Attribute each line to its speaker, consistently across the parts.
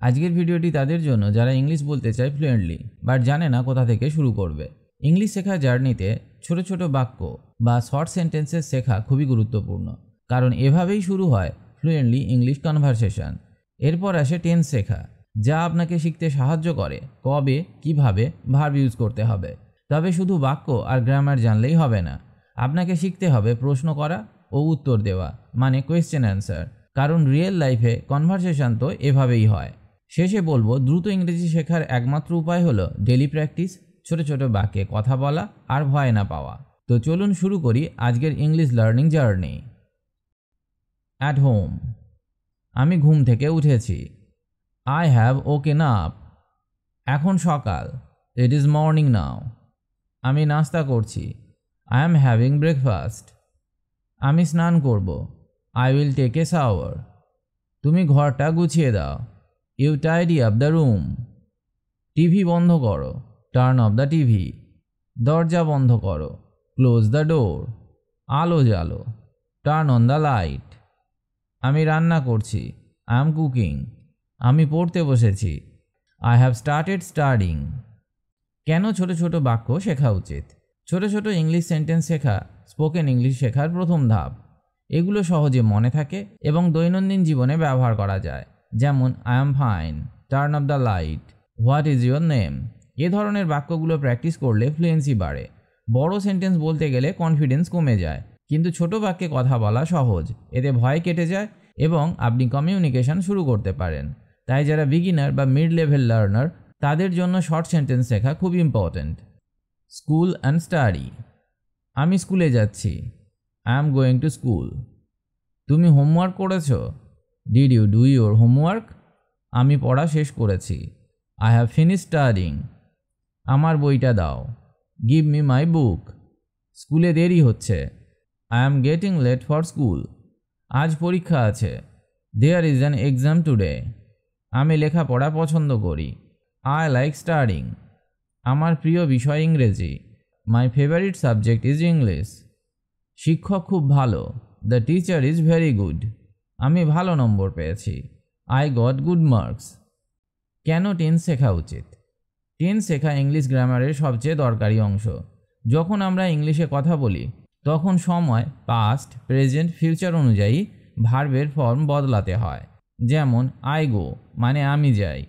Speaker 1: আজকের ভিডিওটি তাদের জন্য যারা ইংলিশ বলতে চায় ফ্লুয়েন্টলি বাট জানে না কোথা থেকে শুরু করবে। ইংলিশ শেখার জার্নিতে ছোট ছোট বাক্য বা শর্ট সেন্টেন্সেস শেখা খুবই গুরুত্বপূর্ণ, কারণ এভাবেই শুরু হয় ফ্লুয়েন্টলি ইংলিশ কনভারসেশন। এরপর আসে টেন্স শেখা, যা আপনাকে শিখতে সাহায্য করে কবে কিভাবে ভার্ব ইউজ করতে হবে। তবে শুধু বাক্য আর গ্রামার জানলেই হবে না, আপনাকে শিখতে হবে প্রশ্ন করা ও উত্তর দেওয়া, মানে কোয়েশ্চেন অ্যান্সার, কারণ রিয়েল লাইফে কনভারসেশন তো এভাবেই হয়। শেষে বলবো, দ্রুত ইংরেজি শেখার একমাত্র উপায় হলো ডেলি প্র্যাকটিস, ছোট ছোট বাক্যে কথা বলা আর ভয় না পাওয়া। তো চলুন শুরু করি আজকের English learning journey. At home, আমি ঘুম থেকে উঠেছি। আই হ্যাভ ওকেন আপ, এখন সকাল, ইট ইজ মর্নিং নাও। আমি নাস্তা করছি, আই অ্যাম হ্যাভিং ব্রেকফাস্ট। আমি স্নান করব, I will take a shower. তুমি ঘরটা গুছিয়ে দাও, you tidy up the room. TV বন্ধ করো, টার্ন অফ দ্য টিভি। দরজা বন্ধ করো, ক্লোজ দ্য ডোর। আলো জ্বালো, টার্ন অন দ্য লাইট। আমি রান্না করছি, আই অ্যাম কুকিং। আমি পড়তে বসেছি, আই হ্যাভ স্টার্টেড স্টাডিং। কেন ছোট ছোট বাক্য শেখা উচিত? ছোট ছোট ইংলিশ সেন্টেন্স শেখা স্পোকেন ইংলিশ শেখার প্রথম ধাপ। এগুলো সহজে মনে থাকে এবং দৈনন্দিন জীবনে ব্যবহার করা যায়, যেমন I am fine, turn off the light, what is your name. এ ধরনের বাক্যগুলো প্র্যাকটিস করলে ফ্লুয়েন্সি বাড়ে। বড় সেন্টেন্স বলতে গেলে কনফিডেন্স কমে যায়, কিন্তু ছোট বাক্যে কথা বলা সহজ, এতে ভয় কেটে যায় এবং আপনি কমিউনিকেশন শুরু করতে পারেন। তাই যারা বিগিনার বা মিড লেভেল লার্নার, তাদের জন্য শর্ট সেন্টেন্স শেখা খুব ইম্পর্ট্যান্ট। স্কুল অ্যান্ড স্টাডি, আমি স্কুলে যাচ্ছি, I am going to school. তুমি হোমওয়ার্ক করেছো, did you do your homework. আমি পড়া শেষ করেছি, আই হ্যাভ ফিনিশ স্টাডিং। আমার বইটা দাও, গিভ মি মাই বুক। স্কুলে দেরি হচ্ছে, I am getting late for school. আজ পরীক্ষা আছে, there is an exam today. আমি লেখাপড়া পছন্দ করি, আই লাইক স্টাডিং। আমার প্রিয় বিষয় ইংরেজি, my favourite subject is English. শিক্ষক খুব ভালো, the teacher is very good. আমি ভালো নম্বর পেয়েছি, আই গট গুড মার্কস। কেন টেন্স শেখা উচিত? টেন্স শেখা ইংলিশ গ্রামারের সবচেয়ে দরকারি অংশ। যখন আমরা ইংলিশে কথা বলি তখন সময় পাস্ট, প্রেজেন্ট, ফিউচার অনুযায়ী ভার্বের ফর্ম বদলাতে হয়। যেমন আই গো মানে আমি যাই,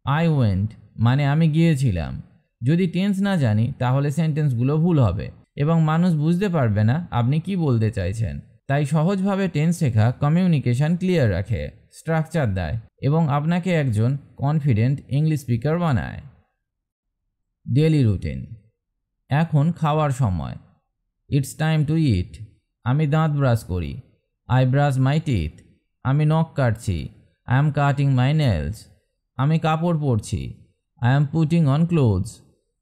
Speaker 1: আই ওয়েন্ট মানে আমি গিয়েছিলাম। যদি টেন্স না জানি তাহলে সেন্টেন্সগুলো ভুল হবে এবং মানুষ বুঝতে পারবে না আপনি কি বলতে চাইছেন। তাই সহজভাবে টেন্স শেখা কমিউনিকেশন ক্লিয়ার রাখে, স্ট্রাকচার দেয় এবং আপনাকে একজন কনফিডেন্ট ইংলিশ স্পিকার বানায়। ডেলি রুটিন, এখন খাওয়ার সময়, ইটস টাইম টু ইট। আমি দাঁত ব্রাশ করি, আই ব্রাশ মাই টিথ। আমি নখ কাটছি, I am cutting my nails. আমি কাপড় পরছি, I am putting on clothes.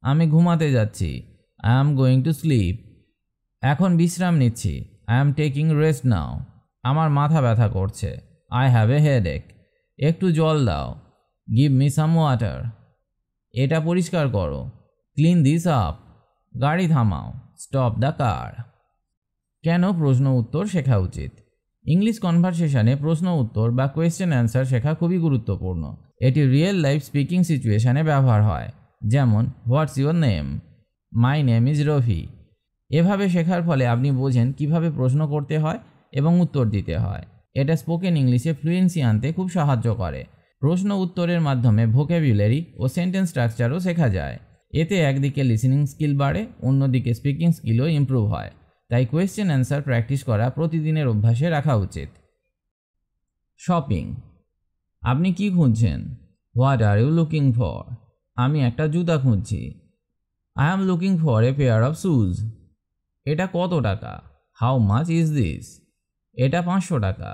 Speaker 1: আমি ঘুমাতে যাচ্ছি, I am going to sleep. এখন বিশ্রাম নিচ্ছি, আই অ্যাম টেকিং রেস্ট নাও। আমার মাথা ব্যথা করছে, আই হ্যাভ এ হেডেক। একটু জল দাও, গিভ মি সাম ওয়াটার। এটা পরিষ্কার করো, ক্লিন দিস আপ। গাড়ি থামাও, স্টপ দ্য কার। কেন প্রশ্ন উত্তর শেখা উচিত? ইংলিশ কনভারসেশনে প্রশ্ন উত্তর বা কোয়েশ্চেন অ্যান্সার শেখা খুবই গুরুত্বপূর্ণ। এটি রিয়েল লাইফ স্পিকিং সিচুয়েশনে ব্যবহার হয়, যেমন what's your name, my name is Rafi. এভাবে শেখার ফলে আপনি বোঝেন কিভাবে প্রশ্ন করতে হয় এবং উত্তর দিতে হয়। এটা স্পোকেন ইংলিশে ফ্লুয়েন্সি আনতে খুব সাহায্য করে। প্রশ্ন উত্তরের মাধ্যমে ভোকাবুলারি ও সেন্টেন্স স্ট্রাকচারও শেখা যায়। এতে একদিকে লিসেনিং স্কিল বাড়ে, অন্যদিকে স্পিকিং স্কিলও ইমপ্রুভ হয়। তাই কোয়েশ্চেন অ্যান্সার প্র্যাকটিস করা প্রতিদিনের অভ্যাসে রাখা উচিত। শপিং, আপনি কি খুঁজছেন? What are you looking for? আমি একটা জুতা খুঁজছি, I am looking for a pair of shoes. এটা কত টাকা? How much is this? এটা 500 টাকা,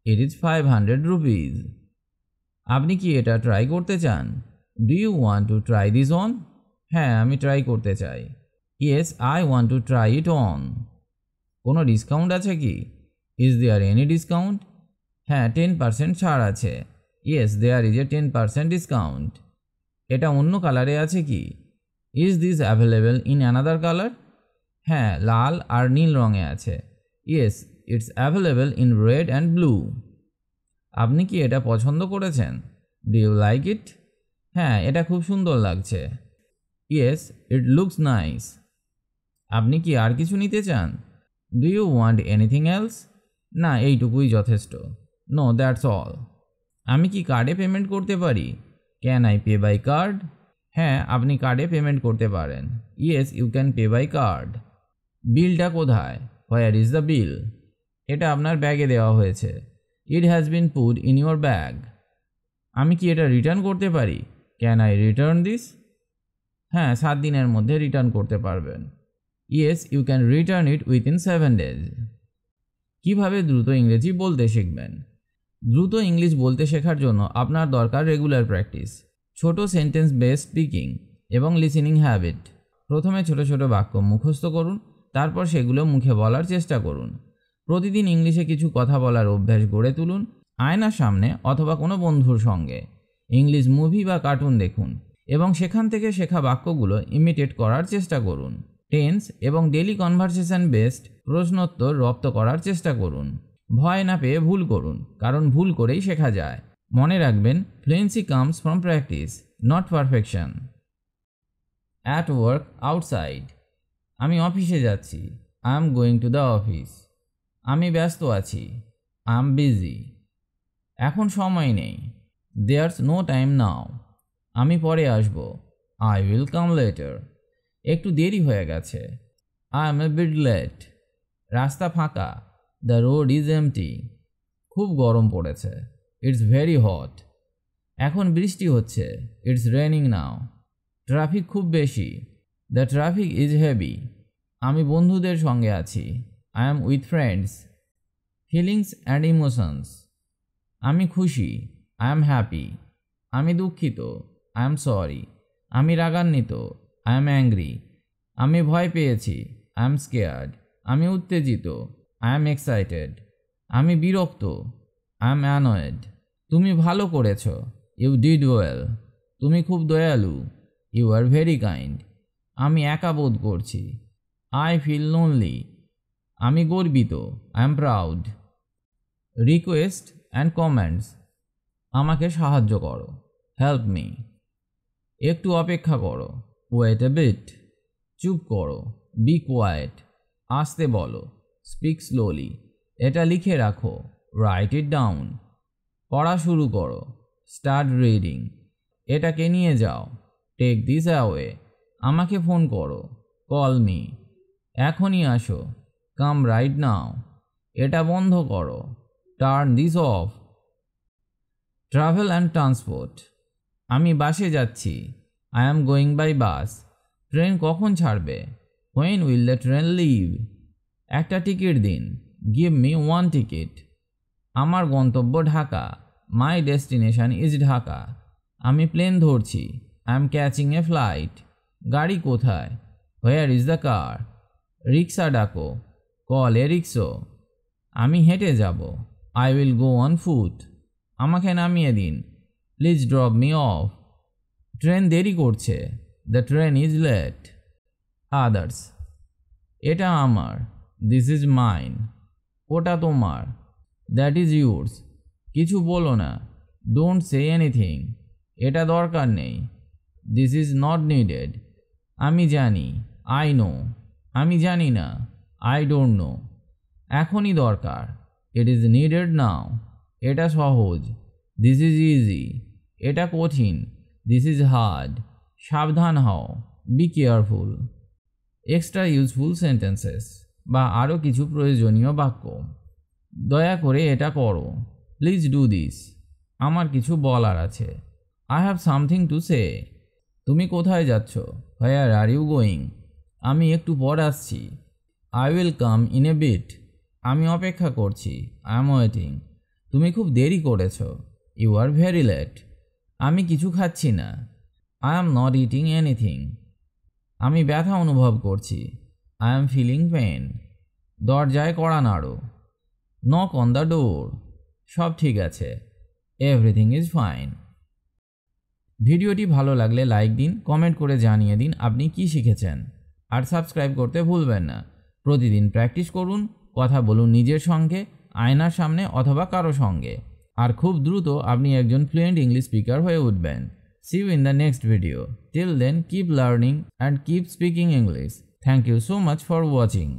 Speaker 1: ইট ইজ 500 রুপিজ। আপনি কি এটা ট্রাই করতে চান? Do you want to try this on? হ্যাঁ, আমি ট্রাই করতে চাই। Yes, I want to try it on. কোনো ডিসকাউন্ট আছে কি? Is there any discount? হ্যাঁ, 10% ছাড় আছে। Yes, there is a 10% discount. এটা অন্য কালারে আছে কি? Is this available in another colour? হ্যাঁ, লাল আর নীল রঙে আছে। Yes, it's available in red and blue. আপনি কি এটা পছন্দ করেছেন? Do you like it? হ্যাঁ, এটা খুব সুন্দর লাগছে। Yes, it looks nice. আপনি কি আর কিছু নিতে চান? Do you want anything else? না, এইটুকুই যথেষ্ট। No, that's all. আমি কি কার্ডে পেমেন্ট করতে পারি? Can I pay by card? হ্যাঁ, আপনি কার্ডে পেমেন্ট করতে পারেন। Yes, you can pay by card. বিলটা কোথায়? Where is the bill? এটা আপনার ব্যাগে দেওয়া হয়েছে। It has been put in your bag. আমি কি এটা রিটার্ন করতে পারি? Can I return this? হ্যাঁ, 7 দিনের মধ্যে রিটার্ন করতে পারবেন। Yes, you can return it within 7 days। কীভাবে দ্রুত ইংরেজি বলতে শিখবেন? দ্রুত ইংলিশ বলতে শেখার জন্য আপনার দরকার রেগুলার প্র্যাকটিস, ছোট সেন্টেন্স বেসড স্পিকিং এবং লিসেনিং হ্যাবিট। প্রথমে ছোট ছোট বাক্য মুখস্থ করুন, তারপর সেগুলো মুখে বলার চেষ্টা করুন। প্রতিদিন ইংলিশে কিছু কথা বলার অভ্যাস গড়ে তুলুন, আয়নার সামনে অথবা কোনো বন্ধুর সঙ্গে। ইংলিশ মুভি বা কার্টুন দেখুন এবং সেখান থেকে শেখা বাক্যগুলো ইমিটেট করার চেষ্টা করুন। টেন্স এবং ডেইলি কনভারসেশন বেসড প্রশ্নোত্তর রপ্ত করার চেষ্টা করুন। ভয় না পেয়ে ভুল করুন, কারণ ভুল করেই শেখা যায়। মনে রাখবেন, fluency comes from practice, not perfection. At work outside. আমি অফিসে যাচ্ছি। I am going to the office. আমি ব্যস্ত আছি। I am busy. এখন সময় নেই। There's no time now. আমি পরে আসব। I will come later. একটু দেরি হয়ে গেছে। I am a bit late. রাস্তা ফাঁকা। The road is empty. খুব গরম পড়েছে। It's very hot. এখন বৃষ্টি হচ্ছে। It's raining now. ট্রাফিক খুব বেশি। The traffic is heavy. আমি বন্ধুদের সঙ্গে আছি। I am with friends. Feelings and emotions. আমি খুশি। I am happy. আমি দুঃখিত। I am sorry. আমি রাগান্বিত। I am angry. আমি ভয় পেয়েছি। I am scared. আমি উত্তেজিত। I am excited. আমি বিরক্ত। I am annoyed. তুমি ভালো করেছ। You did well. তুমি খুব দয়ালু। You are very kind. আমি একা বোধ করছি। I feel lonely. আমি গর্বিত। I am proud. Request and comments. আমাকে সাহায্য করো। Help me. একটু অপেক্ষা করো। Wait a bit. চুপ করো। Be quiet. আসতে বলো। Speak slowly. এটা লিখে রাখো। Write it down. পড়া শুরু করো। Start reading. এটাকে নিয়ে যাও। Take this away. আমাকে ফোন করো। Call me. এখনই আসো। Come right now. এটা বন্ধ করো। Turn this off. Travel and transport. আমি বাসে যাচ্ছি। I am going by bus. Train কখন ছাড়বে? When will the train leave? একটা টিকিট দিন। Give me 1 ticket. আমার গন্তব্য Dhaka. My destination is Dhaka. আমি প্লেন ধরছি। I am catching a flight. গাড়ি কোথায়? Where is the car? Rickshaw ডাকো। Call a rickshaw. আমি হেঁটে যাব। I will go on foot. আমাকে নামিয়ে দিন। Please drop me off. Train দেরি করছে। The train is late. Others. এটা আমার। This is mine. ওটা তোমার। That is yours. কিছু বলো না। Don't say anything. এটা দরকার নেই। This is not needed. আমি জানি। I know. আমি জানি না। I don't know. এখনই দরকার। ইট ইজ নিডেড নাও। এটা সহজ। This is easy. এটা কঠিন। This is hard. সাবধান হও। Be careful. Extra useful sentences বা আরও কিছু প্রয়োজনীয় বাক্য। দয়া করে এটা করো। Please do this. আমার কিছু বলার আছে। I have something to say. তুমি কোথায় যাচ্ছ? Where are you going? আমি একটু পর আসছি। I will come in a bit. আমি অপেক্ষা করছি। I am waiting. তুমি খুব দেরি করেছ। You are very late. আমি কিছু খাচ্ছি না। I am not eating anything. আমি ব্যথা অনুভব করছি। I am feeling pain. দরজায় কড়া নাড়ো। Knock on the door. সব ঠিক আছে। Everything is fine. ভিডিওটি ভালো লাগলে লাইক দিন, কমেন্ট করে জানিয়ে দিন আপনি কি শিখেছেন। আর সাবস্ক্রাইব করতে ভুলবেন না। প্রতিদিন প্র্যাকটিস করুন, কথা বলুন নিজের সঙ্গে, আয়নার সামনে অথবা কারো সঙ্গে। আর খুব দ্রুত আপনি একজন ফ্লুয়েন্ট ইংলিশ স্পিকার হয়ে উঠবেন। See you in the next video. Till then, keep learning and keep speaking English. Thank you so much for watching.